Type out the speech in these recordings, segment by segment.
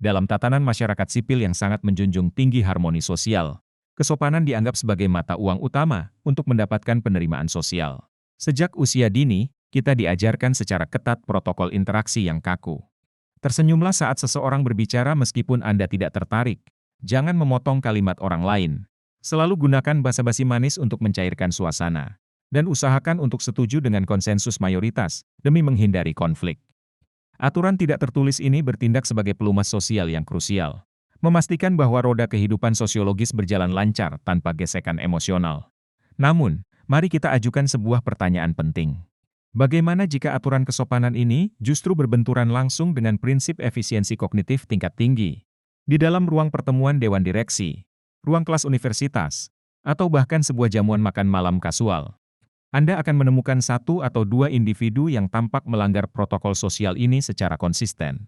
Dalam tatanan masyarakat sipil yang sangat menjunjung tinggi harmoni sosial, kesopanan dianggap sebagai mata uang utama untuk mendapatkan penerimaan sosial. Sejak usia dini, kita diajarkan secara ketat protokol interaksi yang kaku. Tersenyumlah saat seseorang berbicara meskipun Anda tidak tertarik. Jangan memotong kalimat orang lain. Selalu gunakan basa-basi manis untuk mencairkan suasana. Dan usahakan untuk setuju dengan konsensus mayoritas, demi menghindari konflik. Aturan tidak tertulis ini bertindak sebagai pelumas sosial yang krusial. Memastikan bahwa roda kehidupan sosiologis berjalan lancar tanpa gesekan emosional. Namun, mari kita ajukan sebuah pertanyaan penting. Bagaimana jika aturan kesopanan ini justru berbenturan langsung dengan prinsip efisiensi kognitif tingkat tinggi? Di dalam ruang pertemuan dewan direksi, ruang kelas universitas, atau bahkan sebuah jamuan makan malam kasual. Anda akan menemukan satu atau dua individu yang tampak melanggar protokol sosial ini secara konsisten.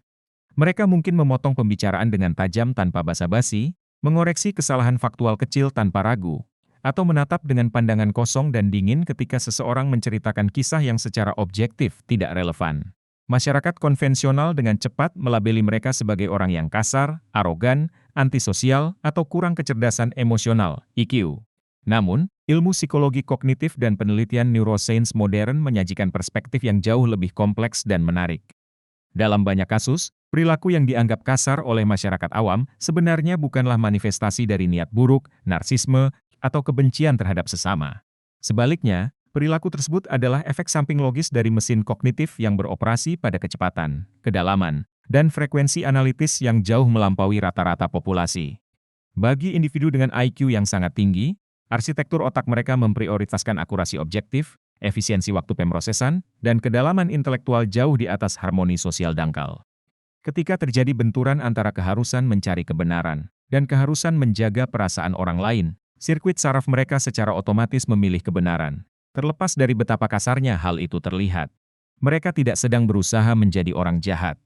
Mereka mungkin memotong pembicaraan dengan tajam tanpa basa-basi, mengoreksi kesalahan faktual kecil tanpa ragu, atau menatap dengan pandangan kosong dan dingin ketika seseorang menceritakan kisah yang secara objektif tidak relevan. Masyarakat konvensional dengan cepat melabeli mereka sebagai orang yang kasar, arogan, antisosial, atau kurang kecerdasan emosional, IQ. Namun, ilmu psikologi kognitif dan penelitian neuroscience modern menyajikan perspektif yang jauh lebih kompleks dan menarik. Dalam banyak kasus, perilaku yang dianggap kasar oleh masyarakat awam sebenarnya bukanlah manifestasi dari niat buruk, narsisme, atau kebencian terhadap sesama. Sebaliknya, perilaku tersebut adalah efek samping logis dari mesin kognitif yang beroperasi pada kecepatan, kedalaman, dan frekuensi analitis yang jauh melampaui rata-rata populasi. Bagi individu dengan IQ yang sangat tinggi, arsitektur otak mereka memprioritaskan akurasi objektif, efisiensi waktu pemrosesan, dan kedalaman intelektual jauh di atas harmoni sosial dangkal. Ketika terjadi benturan antara keharusan mencari kebenaran dan keharusan menjaga perasaan orang lain, sirkuit saraf mereka secara otomatis memilih kebenaran. Terlepas dari betapa kasarnya hal itu terlihat, mereka tidak sedang berusaha menjadi orang jahat.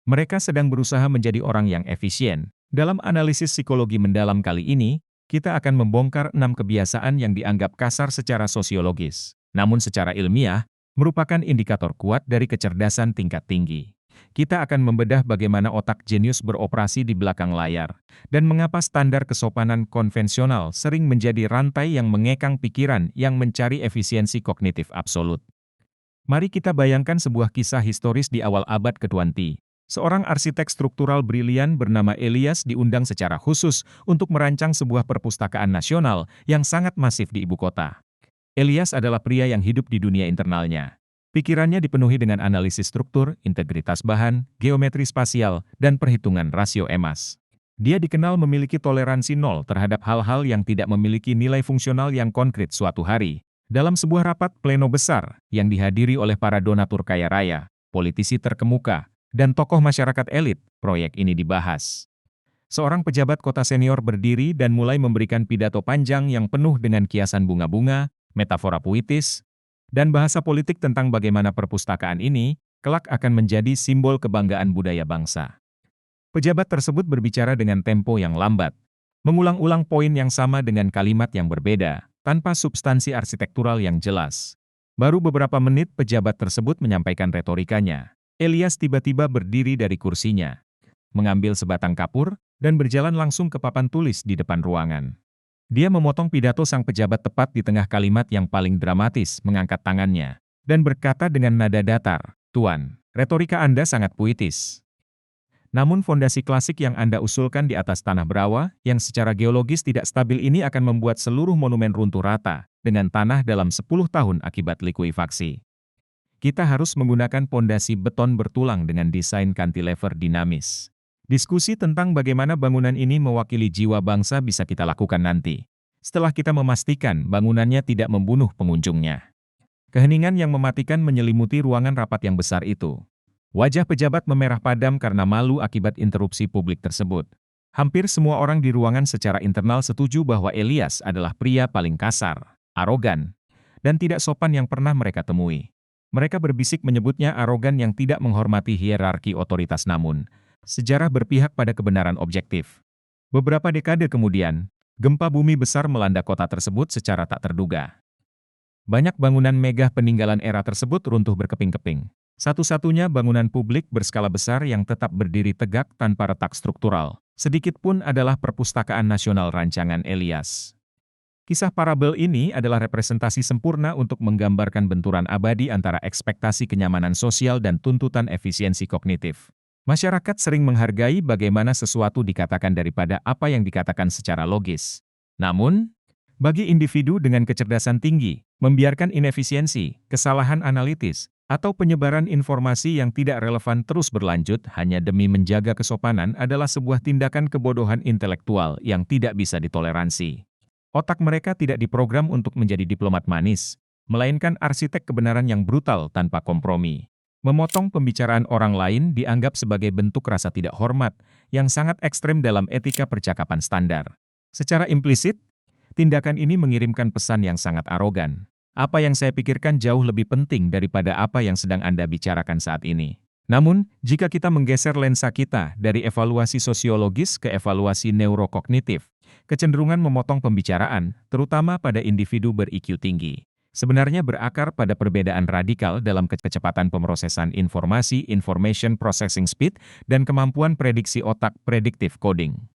Mereka sedang berusaha menjadi orang yang efisien. Dalam analisis psikologi mendalam kali ini, kita akan membongkar 6 kebiasaan yang dianggap kasar secara sosiologis, namun secara ilmiah, merupakan indikator kuat dari kecerdasan tingkat tinggi. Kita akan membedah bagaimana otak jenius beroperasi di belakang layar, dan mengapa standar kesopanan konvensional sering menjadi rantai yang mengekang pikiran yang mencari efisiensi kognitif absolut. Mari kita bayangkan sebuah kisah historis di awal abad ke-20. Seorang arsitek struktural brilian bernama Elias diundang secara khusus untuk merancang sebuah perpustakaan nasional yang sangat masif di ibu kota. Elias adalah pria yang hidup di dunia internalnya. Pikirannya dipenuhi dengan analisis struktur, integritas bahan, geometri spasial, dan perhitungan rasio emas. Dia dikenal memiliki toleransi nol terhadap hal-hal yang tidak memiliki nilai fungsional yang konkret suatu hari. Dalam sebuah rapat pleno besar yang dihadiri oleh para donatur kaya raya, politisi terkemuka, dan tokoh masyarakat elit, proyek ini dibahas. Seorang pejabat kota senior berdiri dan mulai memberikan pidato panjang yang penuh dengan kiasan bunga-bunga, metafora puitis, dan bahasa politik tentang bagaimana perpustakaan ini kelak akan menjadi simbol kebanggaan budaya bangsa. Pejabat tersebut berbicara dengan tempo yang lambat, mengulang-ulang poin yang sama dengan kalimat yang berbeda, tanpa substansi arsitektural yang jelas. Baru beberapa menit pejabat tersebut menyampaikan retorikanya. Elias tiba-tiba berdiri dari kursinya, mengambil sebatang kapur, dan berjalan langsung ke papan tulis di depan ruangan. Dia memotong pidato sang pejabat tepat di tengah kalimat yang paling dramatis, mengangkat tangannya, dan berkata dengan nada datar, "Tuan, retorika Anda sangat puitis. Namun fondasi klasik yang Anda usulkan di atas tanah berawa, yang secara geologis tidak stabil ini akan membuat seluruh monumen runtuh rata, dengan tanah dalam 10 tahun akibat likuifaksi. Kita harus menggunakan pondasi beton bertulang dengan desain cantilever dinamis. Diskusi tentang bagaimana bangunan ini mewakili jiwa bangsa bisa kita lakukan nanti, setelah kita memastikan bangunannya tidak membunuh pengunjungnya." Keheningan yang mematikan menyelimuti ruangan rapat yang besar itu. Wajah pejabat memerah padam karena malu akibat interupsi publik tersebut. Hampir semua orang di ruangan secara internal setuju bahwa Elias adalah pria paling kasar, arogan, dan tidak sopan yang pernah mereka temui. Mereka berbisik menyebutnya arogan yang tidak menghormati hierarki otoritas, namun sejarah berpihak pada kebenaran objektif. Beberapa dekade kemudian, gempa bumi besar melanda kota tersebut secara tak terduga. Banyak bangunan megah peninggalan era tersebut runtuh berkeping-keping. Satu-satunya bangunan publik berskala besar yang tetap berdiri tegak tanpa retak struktural, sedikit pun adalah Perpustakaan Nasional Rancangan Elias. Kisah parabel ini adalah representasi sempurna untuk menggambarkan benturan abadi antara ekspektasi kenyamanan sosial dan tuntutan efisiensi kognitif. Masyarakat sering menghargai bagaimana sesuatu dikatakan daripada apa yang dikatakan secara logis. Namun, bagi individu dengan kecerdasan tinggi, membiarkan inefisiensi, kesalahan analitis, atau penyebaran informasi yang tidak relevan terus berlanjut hanya demi menjaga kesopanan adalah sebuah tindakan kebodohan intelektual yang tidak bisa ditoleransi. Otak mereka tidak diprogram untuk menjadi diplomat manis, melainkan arsitek kebenaran yang brutal tanpa kompromi. Memotong pembicaraan orang lain dianggap sebagai bentuk rasa tidak hormat yang sangat ekstrem dalam etika percakapan standar. Secara implisit, tindakan ini mengirimkan pesan yang sangat arogan. Apa yang saya pikirkan jauh lebih penting daripada apa yang sedang Anda bicarakan saat ini. Namun, jika kita menggeser lensa kita dari evaluasi sosiologis ke evaluasi neurokognitif, kecenderungan memotong pembicaraan, terutama pada individu ber-IQ tinggi, sebenarnya berakar pada perbedaan radikal dalam kecepatan pemrosesan informasi, information processing speed, dan kemampuan prediksi otak, predictive coding.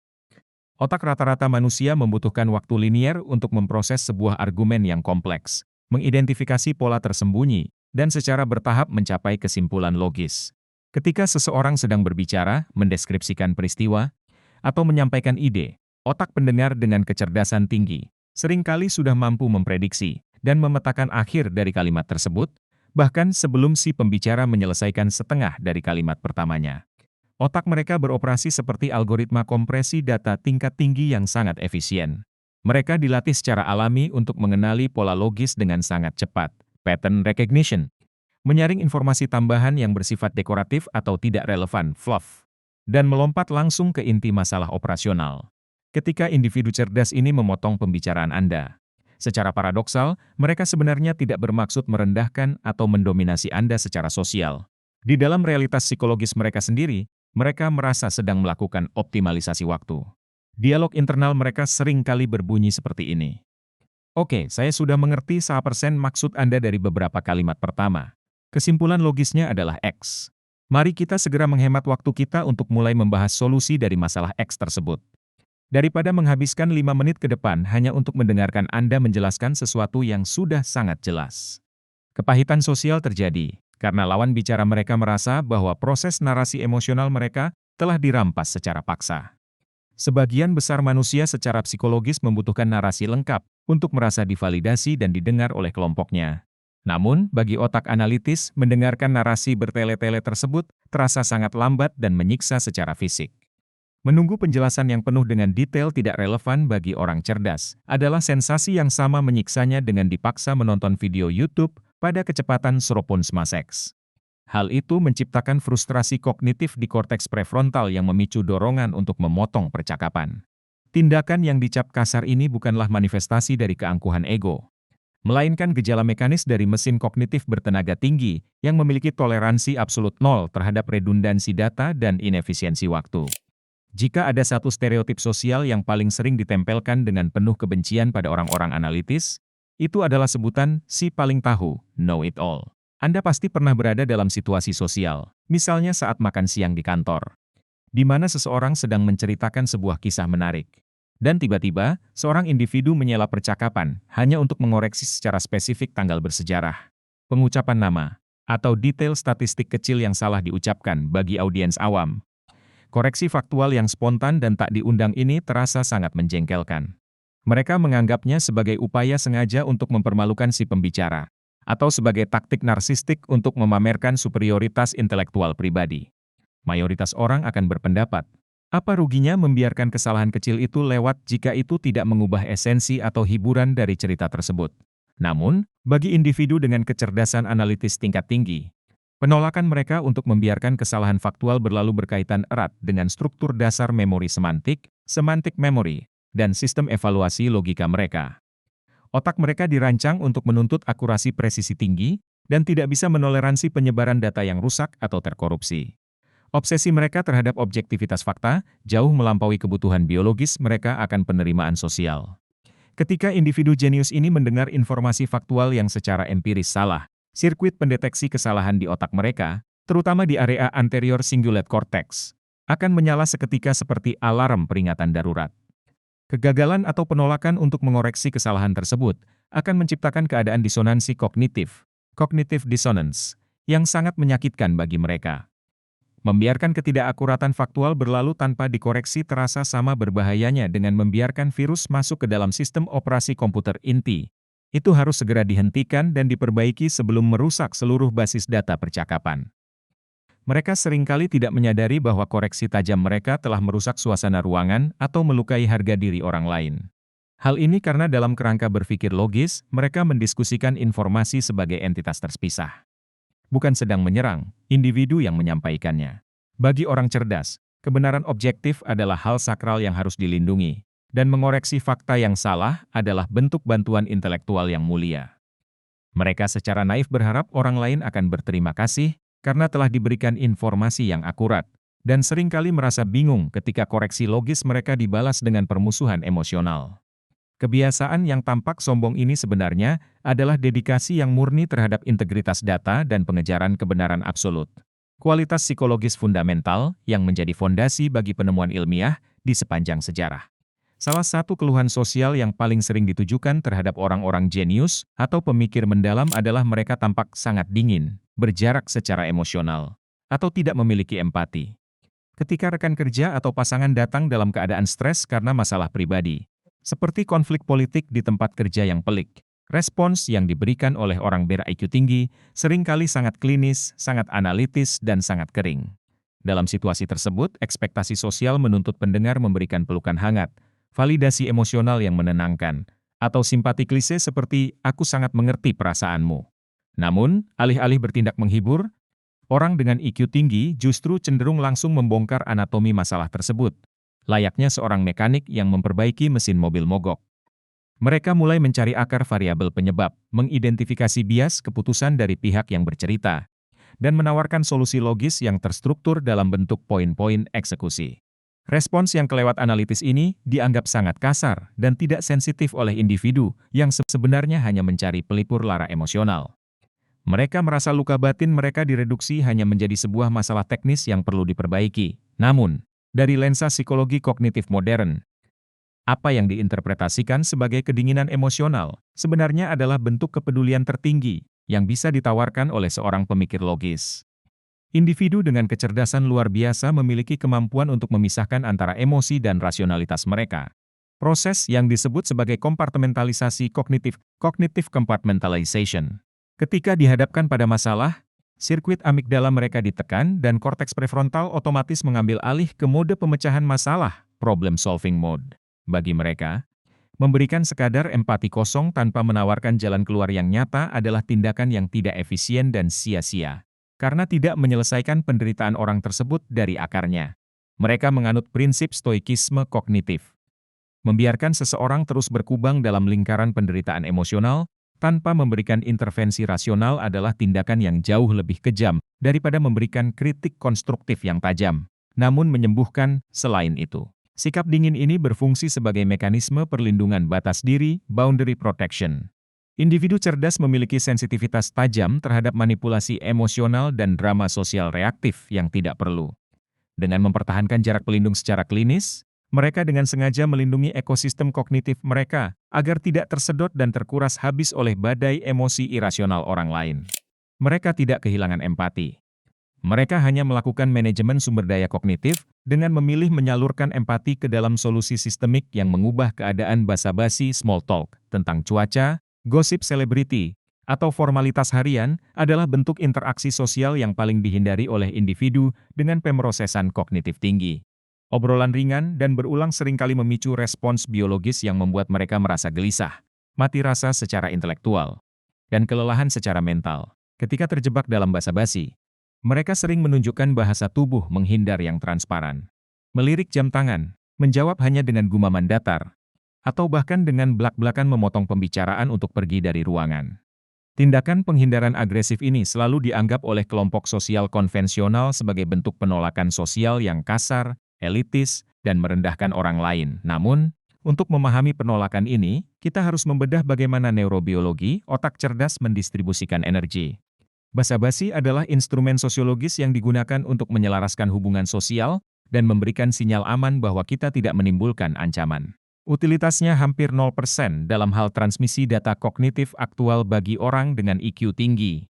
Otak rata-rata manusia membutuhkan waktu linier untuk memproses sebuah argumen yang kompleks, mengidentifikasi pola tersembunyi, dan secara bertahap mencapai kesimpulan logis. Ketika seseorang sedang berbicara, mendeskripsikan peristiwa, atau menyampaikan ide, otak pendengar dengan kecerdasan tinggi seringkali sudah mampu memprediksi dan memetakan akhir dari kalimat tersebut, bahkan sebelum si pembicara menyelesaikan setengah dari kalimat pertamanya. Otak mereka beroperasi seperti algoritma kompresi data tingkat tinggi yang sangat efisien. Mereka dilatih secara alami untuk mengenali pola logis dengan sangat cepat, pattern recognition, menyaring informasi tambahan yang bersifat dekoratif atau tidak relevan, fluff, dan melompat langsung ke inti masalah operasional. Ketika individu cerdas ini memotong pembicaraan Anda, secara paradoksal, mereka sebenarnya tidak bermaksud merendahkan atau mendominasi Anda secara sosial. Di dalam realitas psikologis mereka sendiri, mereka merasa sedang melakukan optimalisasi waktu. Dialog internal mereka sering kali berbunyi seperti ini. Oke, saya sudah mengerti 100% maksud Anda dari beberapa kalimat pertama. Kesimpulan logisnya adalah X. Mari kita segera menghemat waktu kita untuk mulai membahas solusi dari masalah X tersebut. Daripada menghabiskan 5 menit ke depan hanya untuk mendengarkan Anda menjelaskan sesuatu yang sudah sangat jelas. Kepahitan sosial terjadi, karena lawan bicara mereka merasa bahwa proses narasi emosional mereka telah dirampas secara paksa. Sebagian besar manusia secara psikologis membutuhkan narasi lengkap untuk merasa divalidasi dan didengar oleh kelompoknya. Namun, bagi otak analitis, mendengarkan narasi bertele-tele tersebut terasa sangat lambat dan menyiksa secara fisik. Menunggu penjelasan yang penuh dengan detail tidak relevan bagi orang cerdas adalah sensasi yang sama menyiksanya dengan dipaksa menonton video YouTube pada kecepatan seropon Smasex. Hal itu menciptakan frustrasi kognitif di korteks prefrontal yang memicu dorongan untuk memotong percakapan. Tindakan yang dicap kasar ini bukanlah manifestasi dari keangkuhan ego, melainkan gejala mekanis dari mesin kognitif bertenaga tinggi yang memiliki toleransi absolut nol terhadap redundansi data dan inefisiensi waktu. Jika ada satu stereotip sosial yang paling sering ditempelkan dengan penuh kebencian pada orang-orang analitis, itu adalah sebutan si paling tahu, know it all. Anda pasti pernah berada dalam situasi sosial, misalnya saat makan siang di kantor, di mana seseorang sedang menceritakan sebuah kisah menarik. Dan tiba-tiba, seorang individu menyela percakapan hanya untuk mengoreksi secara spesifik tanggal bersejarah, pengucapan nama, atau detail statistik kecil yang salah diucapkan bagi audiens awam. Koreksi faktual yang spontan dan tak diundang ini terasa sangat menjengkelkan. Mereka menganggapnya sebagai upaya sengaja untuk mempermalukan si pembicara, atau sebagai taktik narsistik untuk memamerkan superioritas intelektual pribadi. Mayoritas orang akan berpendapat, apa ruginya membiarkan kesalahan kecil itu lewat jika itu tidak mengubah esensi atau hiburan dari cerita tersebut. Namun, bagi individu dengan kecerdasan analitis tingkat tinggi, penolakan mereka untuk membiarkan kesalahan faktual berlalu berkaitan erat dengan struktur dasar memori semantik, semantic memory, dan sistem evaluasi logika mereka. Otak mereka dirancang untuk menuntut akurasi presisi tinggi, dan tidak bisa menoleransi penyebaran data yang rusak atau terkorupsi. Obsesi mereka terhadap objektivitas fakta, jauh melampaui kebutuhan biologis mereka akan penerimaan sosial. Ketika individu jenius ini mendengar informasi faktual yang secara empiris salah, Sirkuit pendeteksi kesalahan di otak mereka, terutama di area anterior cingulate cortex, akan menyala seketika seperti alarm peringatan darurat. Kegagalan atau penolakan untuk mengoreksi kesalahan tersebut akan menciptakan keadaan disonansi kognitif, cognitive dissonance, yang sangat menyakitkan bagi mereka. Membiarkan ketidakakuratan faktual berlalu tanpa dikoreksi terasa sama berbahayanya dengan membiarkan virus masuk ke dalam sistem operasi komputer inti. Itu harus segera dihentikan dan diperbaiki sebelum merusak seluruh basis data percakapan. Mereka seringkali tidak menyadari bahwa koreksi tajam mereka telah merusak suasana ruangan atau melukai harga diri orang lain. Hal ini karena dalam kerangka berpikir logis, mereka mendiskusikan informasi sebagai entitas terpisah. Bukan sedang menyerang individu yang menyampaikannya. Bagi orang cerdas, kebenaran objektif adalah hal sakral yang harus dilindungi, dan mengoreksi fakta yang salah adalah bentuk bantuan intelektual yang mulia. Mereka secara naif berharap orang lain akan berterima kasih karena telah diberikan informasi yang akurat, dan seringkali merasa bingung ketika koreksi logis mereka dibalas dengan permusuhan emosional. Kebiasaan yang tampak sombong ini sebenarnya adalah dedikasi yang murni terhadap integritas data dan pengejaran kebenaran absolut. Kualitas psikologis fundamental yang menjadi fondasi bagi penemuan ilmiah di sepanjang sejarah. Salah satu keluhan sosial yang paling sering ditujukan terhadap orang-orang jenius atau pemikir mendalam adalah mereka tampak sangat dingin, berjarak secara emosional, atau tidak memiliki empati. Ketika rekan kerja atau pasangan datang dalam keadaan stres karena masalah pribadi, seperti konflik politik di tempat kerja yang pelik, respons yang diberikan oleh orang ber-IQ tinggi seringkali sangat klinis, sangat analitis, dan sangat kering. Dalam situasi tersebut, ekspektasi sosial menuntut pendengar memberikan pelukan hangat, validasi emosional yang menenangkan, atau simpati klise seperti "aku sangat mengerti perasaanmu". Namun, alih-alih bertindak menghibur, orang dengan IQ tinggi justru cenderung langsung membongkar anatomi masalah tersebut, layaknya seorang mekanik yang memperbaiki mesin mobil mogok. Mereka mulai mencari akar variabel penyebab, mengidentifikasi bias keputusan dari pihak yang bercerita, dan menawarkan solusi logis yang terstruktur dalam bentuk poin-poin eksekusi. Respons yang kelewat analitis ini dianggap sangat kasar dan tidak sensitif oleh individu yang sebenarnya hanya mencari pelipur lara emosional. Mereka merasa luka batin mereka direduksi hanya menjadi sebuah masalah teknis yang perlu diperbaiki. Namun, dari lensa psikologi kognitif modern, apa yang diinterpretasikan sebagai kedinginan emosional sebenarnya adalah bentuk kepedulian tertinggi yang bisa ditawarkan oleh seorang pemikir logis. Individu dengan kecerdasan luar biasa memiliki kemampuan untuk memisahkan antara emosi dan rasionalitas mereka. Proses yang disebut sebagai kompartementalisasi kognitif, cognitive compartmentalization. Ketika dihadapkan pada masalah, sirkuit amigdala mereka ditekan dan korteks prefrontal otomatis mengambil alih ke mode pemecahan masalah, problem solving mode. Bagi mereka, memberikan sekadar empati kosong tanpa menawarkan jalan keluar yang nyata adalah tindakan yang tidak efisien dan sia-sia, karena tidak menyelesaikan penderitaan orang tersebut dari akarnya. Mereka menganut prinsip stoikisme kognitif. Membiarkan seseorang terus berkubang dalam lingkaran penderitaan emosional, tanpa memberikan intervensi rasional adalah tindakan yang jauh lebih kejam daripada memberikan kritik konstruktif yang tajam, namun menyembuhkan. Selain itu, sikap dingin ini berfungsi sebagai mekanisme perlindungan batas diri, boundary protection. Individu cerdas memiliki sensitivitas tajam terhadap manipulasi emosional dan drama sosial reaktif yang tidak perlu. Dengan mempertahankan jarak pelindung secara klinis, mereka dengan sengaja melindungi ekosistem kognitif mereka agar tidak tersedot dan terkuras habis oleh badai emosi irasional orang lain. Mereka tidak kehilangan empati. Mereka hanya melakukan manajemen sumber daya kognitif dengan memilih menyalurkan empati ke dalam solusi sistemik yang mengubah keadaan basa-basi small talk tentang cuaca, gosip selebriti, atau formalitas harian adalah bentuk interaksi sosial yang paling dihindari oleh individu dengan pemrosesan kognitif tinggi. Obrolan ringan dan berulang seringkali memicu respons biologis yang membuat mereka merasa gelisah, mati rasa secara intelektual, dan kelelahan secara mental. Ketika terjebak dalam basa-basi, mereka sering menunjukkan bahasa tubuh menghindar yang transparan, melirik jam tangan, menjawab hanya dengan gumaman datar, atau bahkan dengan belak-belakan memotong pembicaraan untuk pergi dari ruangan. Tindakan penghindaran agresif ini selalu dianggap oleh kelompok sosial konvensional sebagai bentuk penolakan sosial yang kasar, elitis, dan merendahkan orang lain. Namun, untuk memahami penolakan ini, kita harus membedah bagaimana neurobiologi otak cerdas mendistribusikan energi. Basa-basi adalah instrumen sosiologis yang digunakan untuk menyelaraskan hubungan sosial dan memberikan sinyal aman bahwa kita tidak menimbulkan ancaman. Utilitasnya hampir 0% dalam hal transmisi data kognitif aktual bagi orang dengan IQ tinggi.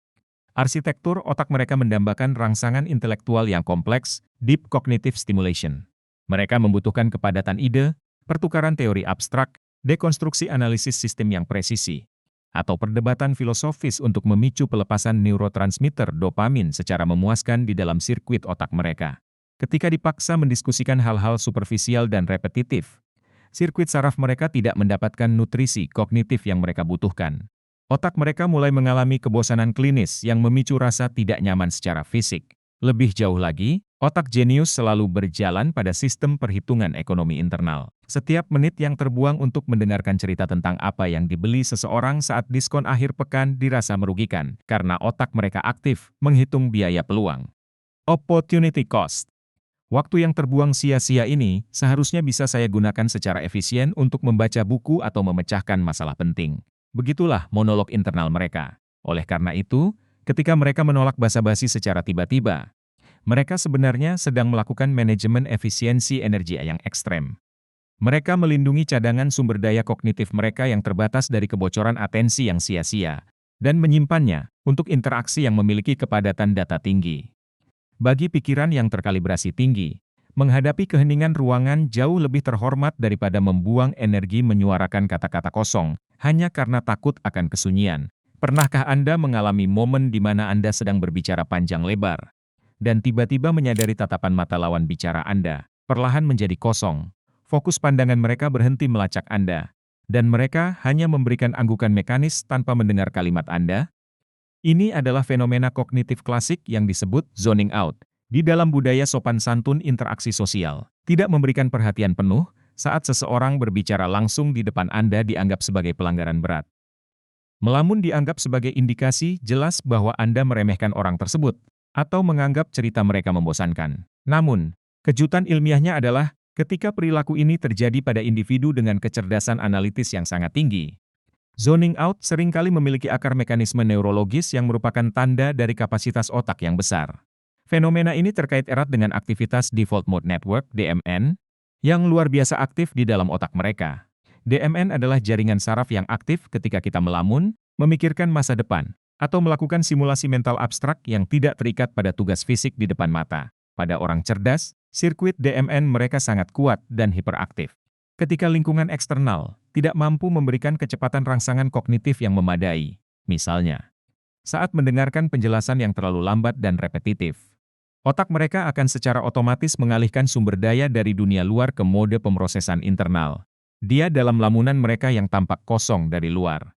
Arsitektur otak mereka mendambakan rangsangan intelektual yang kompleks, deep cognitive stimulation. Mereka membutuhkan kepadatan ide, pertukaran teori abstrak, dekonstruksi analisis sistem yang presisi, atau perdebatan filosofis untuk memicu pelepasan neurotransmitter dopamin secara memuaskan di dalam sirkuit otak mereka. Ketika dipaksa mendiskusikan hal-hal superficial dan repetitif, sirkuit saraf mereka tidak mendapatkan nutrisi kognitif yang mereka butuhkan. Otak mereka mulai mengalami kebosanan klinis yang memicu rasa tidak nyaman secara fisik. Lebih jauh lagi, otak jenius selalu berjalan pada sistem perhitungan ekonomi internal. Setiap menit yang terbuang untuk mendengarkan cerita tentang apa yang dibeli seseorang saat diskon akhir pekan dirasa merugikan, karena otak mereka aktif menghitung biaya peluang. Opportunity cost. Waktu yang terbuang sia-sia ini seharusnya bisa saya gunakan secara efisien untuk membaca buku atau memecahkan masalah penting. Begitulah monolog internal mereka. Oleh karena itu, ketika mereka menolak basa-basi secara tiba-tiba, mereka sebenarnya sedang melakukan manajemen efisiensi energi yang ekstrem. Mereka melindungi cadangan sumber daya kognitif mereka yang terbatas dari kebocoran atensi yang sia-sia, dan menyimpannya untuk interaksi yang memiliki kepadatan data tinggi. Bagi pikiran yang terkalibrasi tinggi, menghadapi keheningan ruangan jauh lebih terhormat daripada membuang energi menyuarakan kata-kata kosong, hanya karena takut akan kesunyian. Pernahkah Anda mengalami momen di mana Anda sedang berbicara panjang lebar, dan tiba-tiba menyadari tatapan mata lawan bicara Anda perlahan menjadi kosong, fokus pandangan mereka berhenti melacak Anda, dan mereka hanya memberikan anggukan mekanis tanpa mendengar kalimat Anda? Ini adalah fenomena kognitif klasik yang disebut zoning out. Di dalam budaya sopan santun interaksi sosial, tidak memberikan perhatian penuh saat seseorang berbicara langsung di depan Anda dianggap sebagai pelanggaran berat. Melamun dianggap sebagai indikasi jelas bahwa Anda meremehkan orang tersebut, atau menganggap cerita mereka membosankan. Namun, kejutan ilmiahnya adalah, ketika perilaku ini terjadi pada individu dengan kecerdasan analitis yang sangat tinggi, zoning out seringkali memiliki akar mekanisme neurologis yang merupakan tanda dari kapasitas otak yang besar. Fenomena ini terkait erat dengan aktivitas Default Mode Network (DMN) yang luar biasa aktif di dalam otak mereka. DMN adalah jaringan saraf yang aktif ketika kita melamun, memikirkan masa depan, atau melakukan simulasi mental abstrak yang tidak terikat pada tugas fisik di depan mata. Pada orang cerdas, sirkuit DMN mereka sangat kuat dan hiperaktif. Ketika lingkungan eksternal tidak mampu memberikan kecepatan rangsangan kognitif yang memadai, misalnya, saat mendengarkan penjelasan yang terlalu lambat dan repetitif, otak mereka akan secara otomatis mengalihkan sumber daya dari dunia luar ke mode pemrosesan internal. Dia dalam lamunan mereka yang tampak kosong dari luar.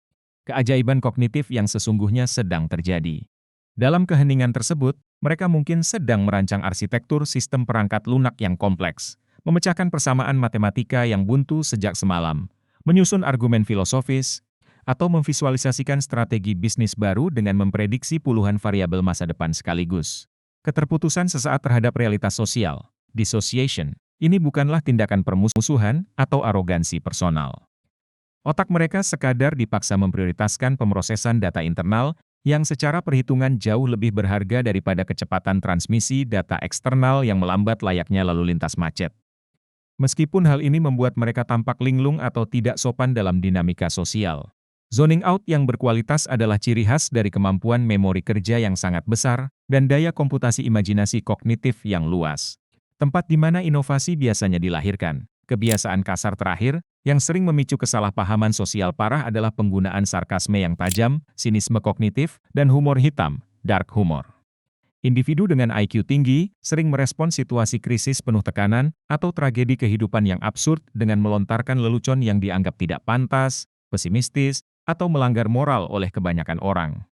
Keajaiban kognitif yang sesungguhnya sedang terjadi. Dalam keheningan tersebut, mereka mungkin sedang merancang arsitektur sistem perangkat lunak yang kompleks, memecahkan persamaan matematika yang buntu sejak semalam, menyusun argumen filosofis, atau memvisualisasikan strategi bisnis baru dengan memprediksi puluhan variabel masa depan sekaligus. Keterputusan sesaat terhadap realitas sosial, dissociation, ini bukanlah tindakan permusuhan atau arogansi personal. Otak mereka sekadar dipaksa memprioritaskan pemrosesan data internal yang secara perhitungan jauh lebih berharga daripada kecepatan transmisi data eksternal yang melambat layaknya lalu lintas macet. Meskipun hal ini membuat mereka tampak linglung atau tidak sopan dalam dinamika sosial, zoning out yang berkualitas adalah ciri khas dari kemampuan memori kerja yang sangat besar dan daya komputasi imajinasi kognitif yang luas. Tempat di mana inovasi biasanya dilahirkan. Kebiasaan kasar terakhir yang sering memicu kesalahpahaman sosial parah adalah penggunaan sarkasme yang tajam, sinisme kognitif, dan humor hitam, dark humor. Individu dengan IQ tinggi sering merespon situasi krisis penuh tekanan atau tragedi kehidupan yang absurd dengan melontarkan lelucon yang dianggap tidak pantas, pesimistis, atau melanggar moral oleh kebanyakan orang.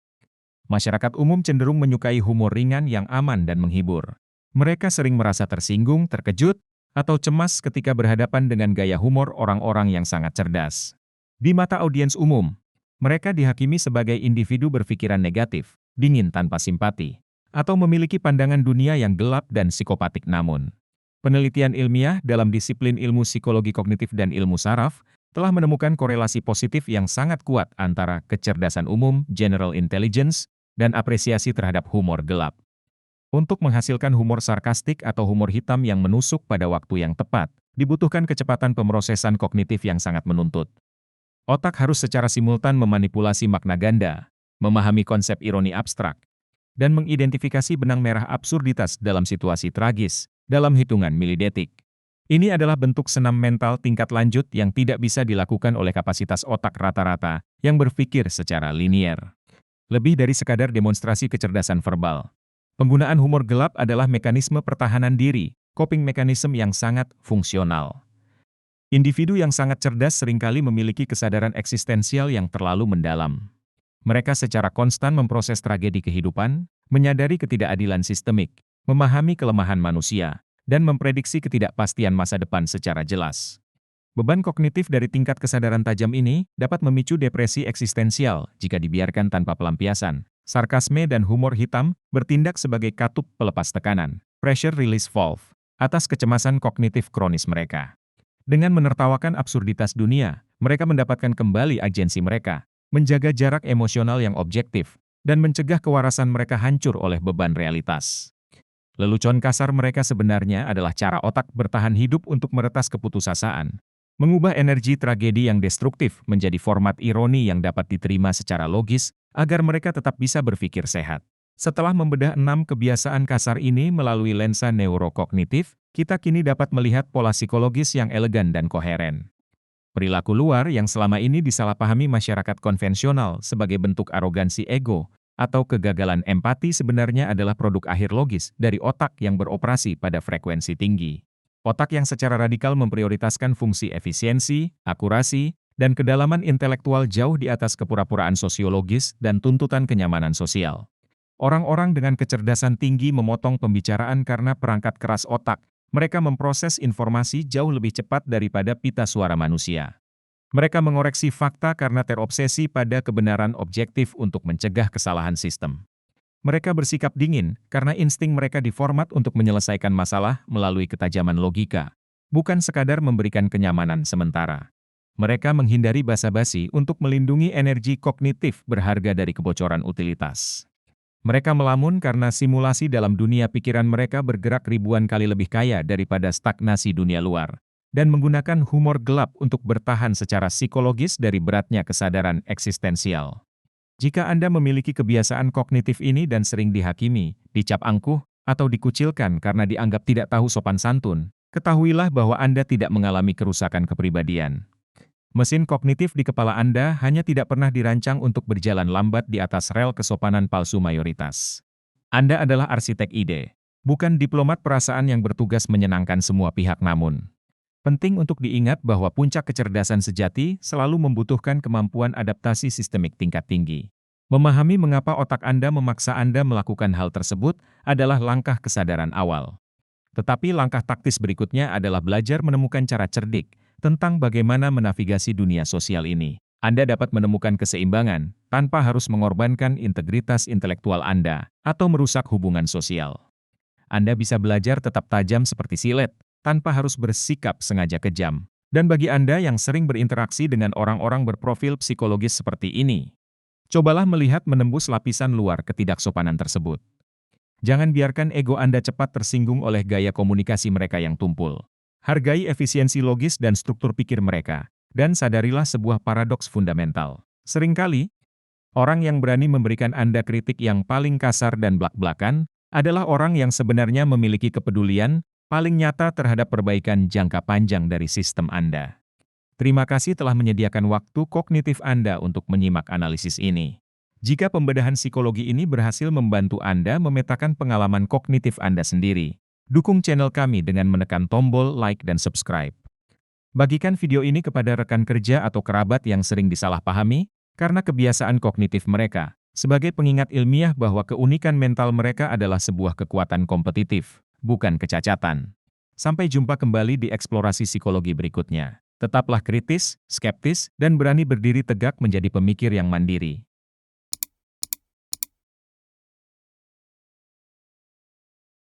Masyarakat umum cenderung menyukai humor ringan yang aman dan menghibur. Mereka sering merasa tersinggung, terkejut, atau cemas ketika berhadapan dengan gaya humor orang-orang yang sangat cerdas. Di mata audiens umum, mereka dihakimi sebagai individu berpikiran negatif, dingin tanpa simpati, atau memiliki pandangan dunia yang gelap dan psikopatik. Namun, penelitian ilmiah dalam disiplin ilmu psikologi kognitif dan ilmu saraf telah menemukan korelasi positif yang sangat kuat antara kecerdasan umum, general intelligence, dan apresiasi terhadap humor gelap. Untuk menghasilkan humor sarkastik atau humor hitam yang menusuk pada waktu yang tepat, dibutuhkan kecepatan pemrosesan kognitif yang sangat menuntut. Otak harus secara simultan memanipulasi makna ganda, memahami konsep ironi abstrak, dan mengidentifikasi benang merah absurditas dalam situasi tragis dalam hitungan milidetik. Ini adalah bentuk senam mental tingkat lanjut yang tidak bisa dilakukan oleh kapasitas otak rata-rata yang berpikir secara linier. Lebih dari sekadar demonstrasi kecerdasan verbal. Penggunaan humor gelap adalah mekanisme pertahanan diri, coping mechanism yang sangat fungsional. Individu yang sangat cerdas seringkali memiliki kesadaran eksistensial yang terlalu mendalam. Mereka secara konstan memproses tragedi kehidupan, menyadari ketidakadilan sistemik, memahami kelemahan manusia, dan memprediksi ketidakpastian masa depan secara jelas. Beban kognitif dari tingkat kesadaran tajam ini dapat memicu depresi eksistensial jika dibiarkan tanpa pelampiasan. Sarkasme dan humor hitam bertindak sebagai katup pelepas tekanan, pressure release valve, atas kecemasan kognitif kronis mereka. Dengan menertawakan absurditas dunia, mereka mendapatkan kembali agensi mereka, menjaga jarak emosional yang objektif, dan mencegah kewarasan mereka hancur oleh beban realitas. Lelucon kasar mereka sebenarnya adalah cara otak bertahan hidup untuk meretas keputusasaan. Mengubah energi tragedi yang destruktif menjadi format ironi yang dapat diterima secara logis, agar mereka tetap bisa berpikir sehat. Setelah membedah 6 kebiasaan kasar ini melalui lensa neurokognitif, kita kini dapat melihat pola psikologis yang elegan dan koheren. Perilaku luar yang selama ini disalahpahami masyarakat konvensional sebagai bentuk arogansi ego, atau kegagalan empati sebenarnya adalah produk akhir logis dari otak yang beroperasi pada frekuensi tinggi. Otak yang secara radikal memprioritaskan fungsi efisiensi, akurasi, dan kedalaman intelektual jauh di atas kepura-puraan sosiologis dan tuntutan kenyamanan sosial. Orang-orang dengan kecerdasan tinggi memotong pembicaraan karena perangkat keras otak. Mereka memproses informasi jauh lebih cepat daripada pita suara manusia. Mereka mengoreksi fakta karena terobsesi pada kebenaran objektif untuk mencegah kesalahan sistem. Mereka bersikap dingin karena insting mereka diformat untuk menyelesaikan masalah melalui ketajaman logika, bukan sekadar memberikan kenyamanan sementara. Mereka menghindari basa-basi untuk melindungi energi kognitif berharga dari kebocoran utilitas. Mereka melamun karena simulasi dalam dunia pikiran mereka bergerak ribuan kali lebih kaya daripada stagnasi dunia luar, dan menggunakan humor gelap untuk bertahan secara psikologis dari beratnya kesadaran eksistensial. Jika Anda memiliki kebiasaan kognitif ini dan sering dihakimi, dicap angkuh, atau dikucilkan karena dianggap tidak tahu sopan santun, ketahuilah bahwa Anda tidak mengalami kerusakan kepribadian. Mesin kognitif di kepala Anda hanya tidak pernah dirancang untuk berjalan lambat di atas rel kesopanan palsu mayoritas. Anda adalah arsitek ide, bukan diplomat perasaan yang bertugas menyenangkan semua pihak namun. Penting untuk diingat bahwa puncak kecerdasan sejati selalu membutuhkan kemampuan adaptasi sistemik tingkat tinggi. Memahami mengapa otak Anda memaksa Anda melakukan hal tersebut adalah langkah kesadaran awal. Tetapi langkah taktis berikutnya adalah belajar menemukan cara cerdik tentang bagaimana menavigasi dunia sosial ini. Anda dapat menemukan keseimbangan tanpa harus mengorbankan integritas intelektual Anda atau merusak hubungan sosial. Anda bisa belajar tetap tajam seperti silet, tanpa harus bersikap sengaja kejam. Dan bagi Anda yang sering berinteraksi dengan orang-orang berprofil psikologis seperti ini, cobalah melihat menembus lapisan luar ketidaksopanan tersebut. Jangan biarkan ego Anda cepat tersinggung oleh gaya komunikasi mereka yang tumpul. Hargai efisiensi logis dan struktur pikir mereka, dan sadarilah sebuah paradoks fundamental. Seringkali, orang yang berani memberikan Anda kritik yang paling kasar dan blak-blakan, adalah orang yang sebenarnya memiliki kepedulian paling nyata terhadap perbaikan jangka panjang dari sistem Anda. Terima kasih telah menyediakan waktu kognitif Anda untuk menyimak analisis ini. Jika pembedahan psikologi ini berhasil membantu Anda memetakan pengalaman kognitif Anda sendiri, dukung channel kami dengan menekan tombol like dan subscribe. Bagikan video ini kepada rekan kerja atau kerabat yang sering disalahpahami, karena kebiasaan kognitif mereka, sebagai pengingat ilmiah bahwa keunikan mental mereka adalah sebuah kekuatan kompetitif, bukan kecacatan. Sampai jumpa kembali di eksplorasi psikologi berikutnya. Tetaplah kritis, skeptis, dan berani berdiri tegak menjadi pemikir yang mandiri.